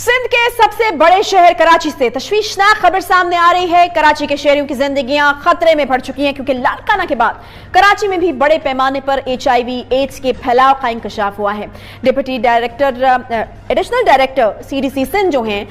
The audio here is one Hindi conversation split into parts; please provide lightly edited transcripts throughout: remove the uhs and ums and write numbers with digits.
सिंध के सबसे बड़े शहर कराची से तशवीशनाक खबर सामने आ रही है। कराची के शहरियों की जिंदगियां खतरे में पड़ चुकी हैं क्योंकि लाड़काना के बाद कराची में भी बड़े पैमाने पर HIV एड्स के फैलाव का इंकशाफ हुआ है। Deputy director additional director CDC Sindh जो हैं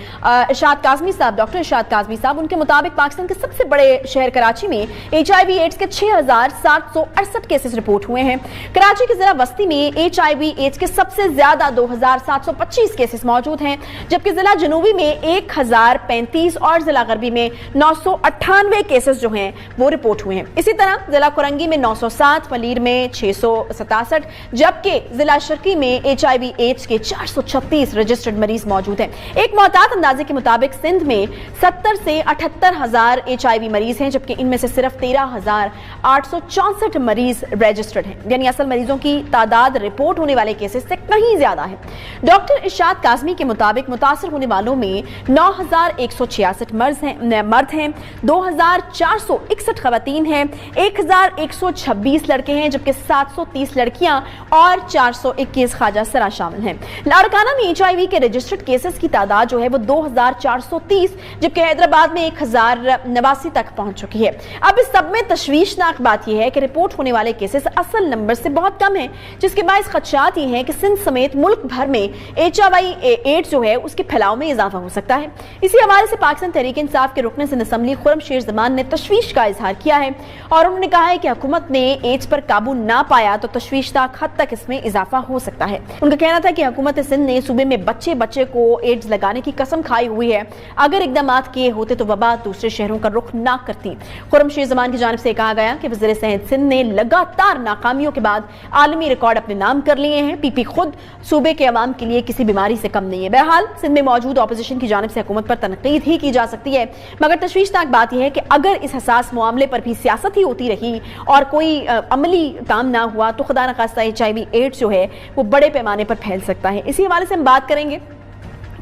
इरशाद काज़मी साहब, डॉक्टर इरशाद काज़मी साहब, उनके मुताबिक पाकिस्तान के सबसे बड़े शहर कराची में HIV एड्स के 6,768 केसेस रिपोर्ट हुए हैं। कराची के जिला बस्ती में HIV एड्स के सबसे ज्यादा 2,725 केसेस मौजूद हैं, जबकि जिला जनूबी में 1,035 और जिला गरबी में 998 केसेस जो हैं वो रिपोर्ट हुए हैं। इसी तरह जिला कुरंगी में 907, पलीर में 667, जबकि जिला शर्की में HIV एड्स के 436 रजिस्टर्ड मरीज मौजूद हैं। एक मोहतात अंदाजे के मुताबिक सिंध में 70 से 78,000 HIV मरीज हैं, जबकि इनमें से सिर्फ 13,864 मरीज रजिस्टर्ड हैं, यानी असल मरीजों की तादाद रिपोर्ट होने वाले केसेस से कहीं ज्यादा है। डॉक्टर इरशाद काज़मी के मुताबिक मुतासर होने वालों में 9,166 मर्द हैं, 2,461 खवातीन हैं, 1,126 लड़के हैं, जबकि 730 लड़कियां और 421 ख्वाजा सरा शामिल हैं। लाड़काना में HIV के रजिस्टर्ड केसेस की तादाद जो है वो 2,430, जबकि हैदराबाद में 1,089 तक पहुंच चुकी है। अब इस सब में तशवीशनाक बात यह है कि रिपोर्ट होने वाले केसेस असल नंबर से बहुत कम है, जिसके बायस खदशात ये हैं कि सिंध समेत मुल्क भर में HIV एड्स जो है उसके फैलाव में इजाफा हो सकता है। इसी हवाले से पाकिस्तान तहरीक इंसाफ के रुकन सिंध असम्बली खुर्रम शेर जमान ने तशवीश का इजहार किया है और उन्होंने कहा है कि हुकूमत ने एड्स पर काबू ना पाया तो तशवीशनाक हद तक इसमें इजाफा हो सकता है। उनका कहना था कि हुकूमत सिंध ने सूबे में बच्चे बच्चे को एड्स लगाने की कसम खाई हुई है। अगर इकदाम किए होते तो वबा दूसरे शहरों का रुख ना करती। खुर्रम शेर जमान की जानिब से कहा गया कि वज़ीर सेहत सिंध ने लगातार नाकामियों के बाद आलमी रिकॉर्ड अपने नाम कर लिए हैं। PP खुद सूबे के अवाम के लिए किसी बीमारी से कम नहीं है। बहरहाल सिंध में मौजूद ऑपोजिशन की जानिब से हुकूमत पर तनकीद ही की जा सकती है, मगर तशवीशनाक बात यह है कि अगर इस हसास मामले पर भी सियासत ही होती रही और कोई अमली काम ना हुआ तो खुदा न खास्ता HIV एड्स जो है वो बड़े पैमाने पर फैल सकता है। इसी हवाले से हम बात करेंगे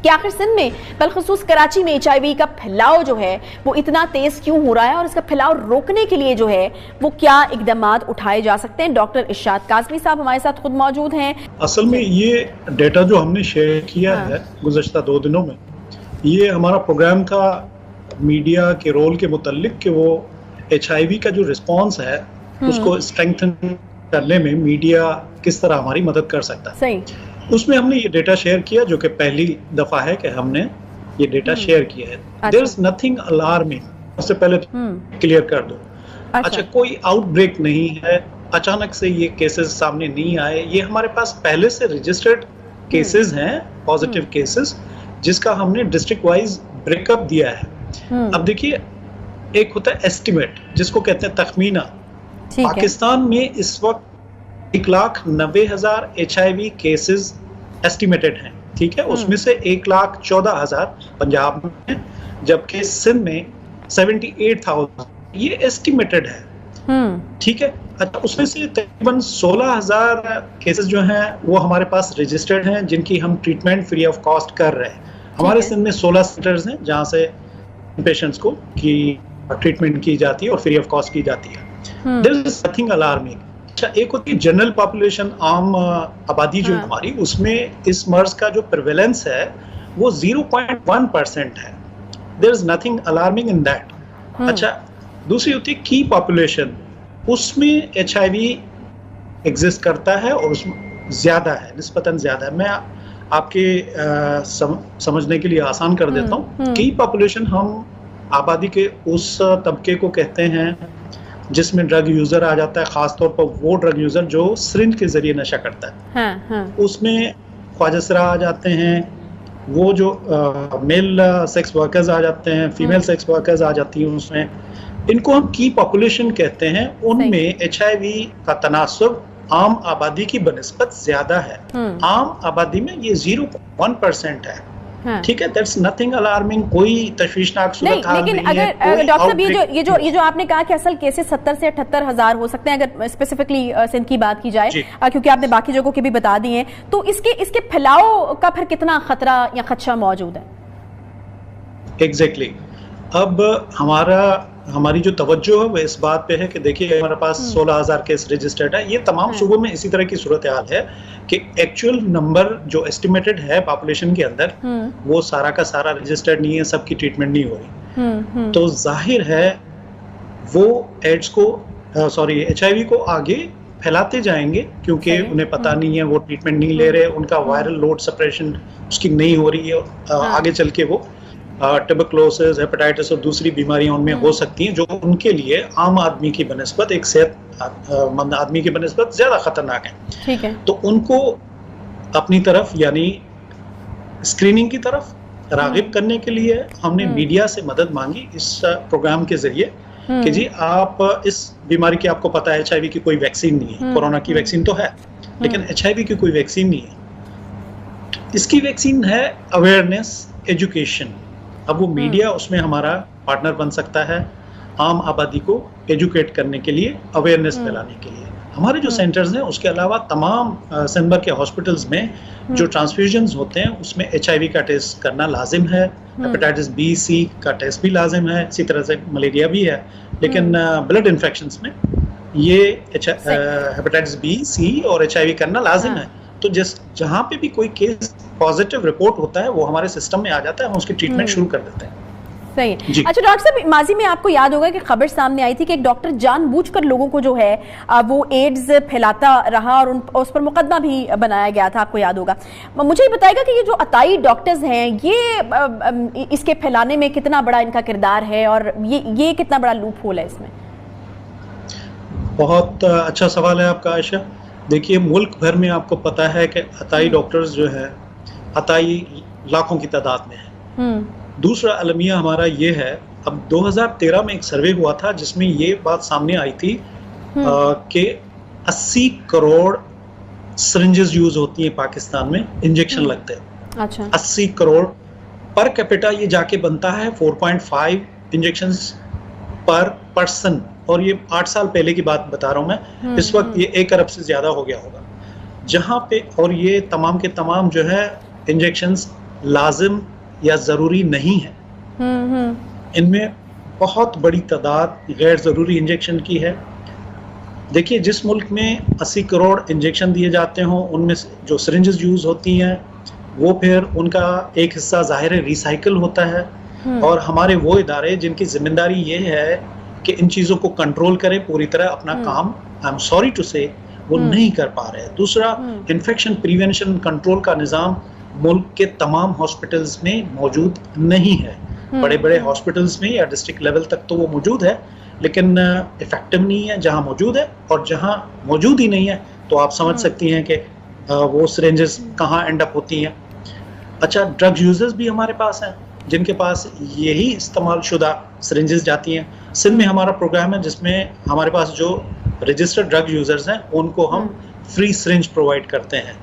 कि आखिर सिंध में बलखसूस कराची में HIV का फैलाव जो है वो इतना तेज क्यों हो रहा है और इसका फैलाव रोकने के लिए जो है वो क्या इकदाम उठाए जा सकते हैं। डॉक्टर इरशाद काज़मी साहब हमारे साथ खुद मौजूद हैं। असल में ये डेटा जो हमने शेयर किया है गुज़श्ता 2 दिनों में, ये हमारा प्रोग्राम था मीडिया के रोल के मुतल्लिक कि वो HIV का जो रिस्पॉन्स है उसको स्ट्रेंथन करने में मीडिया किस तरह हमारी मदद कर सकता है। सही। उसमें हमने ये डेटा शेयर किया जो कि पहली दफा है कि हमने ये डेटा शेयर किया है। देयर इज नथिंग अलार्मिंग, उससे पहले क्लियर कर दो। अच्छा, कोई आउटब्रेक नहीं है, अचानक से ये केसेस सामने नहीं आए, ये हमारे पास पहले से रजिस्टर्ड केसेस हैं, पॉजिटिव केसेस, जिसका हमने डिस्ट्रिक्ट वाइज ब्रेकअप दिया है। अब देखिए, एक होता है एस्टिमेट जिसको कहते हैं तखमीना। पाकिस्तान में इस वक्त 1,90,000 HIV केसेस एस्टिमेटेड हैं, ठीक है। उसमें से 1,14,000 पंजाब में, जबकि सिंध में 78,000 ये एस्टिमेटेड है, ठीक है। अच्छा, उसमें से तकरीबन 16,000 केसेस जो हैं वो हमारे पास रजिस्टर्ड हैं, जिनकी हम ट्रीटमेंट फ्री ऑफ कॉस्ट कर रहे हैं। हमारे सिंध में 16 सेंटर्स हैं जहाँ से पेशेंट्स को की ट्रीटमेंट की जाती है और फ्री ऑफ कॉस्ट की जाती है। There is nothing alarming. अच्छा, एक होती है जनरल पॉपुलेशन, आम आबादी जो हमारी, उसमें इस मर्ज का जो प्रिवेलेंस है वो 0.1% है। There is nothing alarming in that. अच्छा, दूसरी होती है की पॉपुलेशन, उसमें HIV एग्जिस्ट करता है और उसमें ज्यादा है, निस्बतन ज्यादा है। मैं आपके समझने के लिए आसान कर देता हूँ। की पॉपुलेशन हम आबादी के उस तबके को कहते हैं जिसमें ड्रग यूजर आ जाता है, खासतौर पर वो ड्रग यूजर जो सिरिंज के जरिए नशा करता है। उसमें ख्वाजा आ जाते हैं, वो जो मेल सेक्स वर्कर्स आ जाते हैं, फीमेल सेक्स वर्कर्स आ जाती हैं, उसमें इनको हम की पॉपुलेशन कहते हैं। उनमें HIV का तनासुब आम आबादी की बनिस्बत ज्यादा है। आम आबादी में ये 0.1% है, ठीक है। दैट्स नथिंग अलार्मिंग, कोई तशवीशनाक सूरत हाल नहीं। लेकिन अगर डॉक्टर साहब ये जो आपने कहा कि असल केसेस 70 से 78,000 हो सकते हैं, अगर स्पेसिफिकली सिंध की बात की जाए, क्योंकि आपने बाकी जगहों के भी बता दिए हैं, तो इसके फैलाव का फिर कितना खतरा या खदशा मौजूद है? एग्जैक्टली। अब हमारा हमारी जो तवज्जो है वो इस बात पे है कि देखिए हमारे पास 16,000 केस रजिस्टर्ड है। ये तमाम सूबों में इसी तरह की सूरत हाल है कि एक्चुअल नंबर जो एस्टिमेटेड है पॉपुलेशन के अंदर वो सारा का सारा रजिस्टर्ड नहीं है, सबकी ट्रीटमेंट नहीं हो रही। तो जाहिर है वो एड्स को HIV को आगे फैलाते जाएंगे क्योंकि उन्हें पता नहीं है, वो ट्रीटमेंट नहीं ले रहे, उनका वायरल लोड सप्रेशन उसकी नहीं हो रही है। आगे चल के वो ट्यूबरकुलोसिस, हेपेटाइटिस और दूसरी बीमारियां उनमें हो सकती हैं जो उनके लिए आम आदमी की बनिस्बत, एक सेहतमंद आदमी की बनिस्बत ज्यादा खतरनाक है। ठीक है। तो उनको अपनी तरफ यानी स्क्रीनिंग की तरफ रागिब करने के लिए हमने मीडिया से मदद मांगी इस प्रोग्राम के जरिए कि जी आप इस बीमारी की, आपको पता है HIV की कोई वैक्सीन नहीं है, कोरोना की वैक्सीन तो है लेकिन HIV की कोई वैक्सीन नहीं है। इसकी वैक्सीन है अवेयरनेस, एजुकेशन। अब वो मीडिया उसमें हमारा पार्टनर बन सकता है आम आबादी को एजुकेट करने के लिए, अवेयरनेस फैलाने के लिए। हमारे जो सेंटर्स हैं उसके अलावा तमाम सिंध भर के हॉस्पिटल्स में जो ट्रांसफ्यूजन्स होते हैं उसमें HIV का टेस्ट करना लाजिम है, हेपेटाइटिस B, C का टेस्ट भी लाजिम है, इसी तरह से मलेरिया भी है। लेकिन ब्लड इन्फेक्शंस में ये हेपेटाइटिस B, C और HIV करना लाजिम है। तो जहाँ पे भी कोई केस पॉजिटिव रिपोर्ट होता है वो हमारे सिस्टम में आ जाता है, हम उसकी ट्रीटमेंट शुरू कर देते हैं। सही है। अच्छा डॉक्टर साहब, माजी में आपको याद होगा कि खबर सामने आई थी कि एक डॉक्टर जानबूझकर लोगों को जो है वो एड्स फैलाता रहा और उस पर मुकदमा भी बनाया गया था, आपको याद होगा। मुझे ये बताएगा कि ये जो अताई डॉक्टर्स हैं ये इसके फैलाने में कितना बड़ा इनका किरदार है और ये कितना बड़ा लूप होल है इसमें? बहुत अच्छा सवाल है आपका आयशा। देखिए मुल्क भर में आपको पता है कि अताई डॉक्टर्स जो है, अताई लाखों की तादाद में है। दूसरा अलमिया हमारा ये है, अब 2013 में एक सर्वे हुआ था जिसमें ये बात सामने आई थी कि 80 करोड़ सिरिंजेस यूज होती हैं पाकिस्तान में, इंजेक्शन लगते हैं। अच्छा। 80 करोड़ पर कैपिटा ये जाके बनता है 4.5 इंजेक्शंस पर पर्सन, और ये 8 साल पहले की बात बता रहा हूँ मैं। इस वक्त ये 1 अरब से ज्यादा हो गया होगा जहाँ पे, और ये तमाम के तमाम जो है इंजेक्शंस लाजिम या जरूरी नहीं है। इनमें बहुत बड़ी तादाद गैर जरूरी इंजेक्शन की है। देखिए जिस मुल्क में 80 करोड़ इंजेक्शन दिए जाते हों उनमें जो सिरिंजेस यूज होती हैं वो फिर उनका एक हिस्सा जाहिर है रिसाइकिल होता है, और हमारे वो इदारे जिनकी जिम्मेदारी ये है कि इन चीज़ों को कंट्रोल करें, पूरी तरह अपना काम, आई एम सॉरी टू से, वो नहीं कर पा रहे हैं। दूसरा, इन्फेक्शन प्रिवेंशन कंट्रोल का निज़ाम मुल्क के तमाम हॉस्पिटल्स में मौजूद नहीं है। बड़े बड़े हॉस्पिटल्स में या डिस्ट्रिक्ट लेवल तक तो वो मौजूद है लेकिन इफेक्टिव नहीं है जहाँ मौजूद है, और जहाँ मौजूद ही नहीं है तो आप समझ सकती हैं कि वो सिरिंजेस कहाँ एंड अप होती हैं। अच्छा, ड्रग यूजर्स भी हमारे पास हैं जिनके पास यही इस्तेमाल शुदा सिरिंजेस जाती हैं। सिंध में हमारा प्रोग्राम है जिसमें हमारे पास जो रजिस्टर्ड ड्रग यूजर्स हैं उनको हम फ्री सिरिंज प्रोवाइड करते हैं।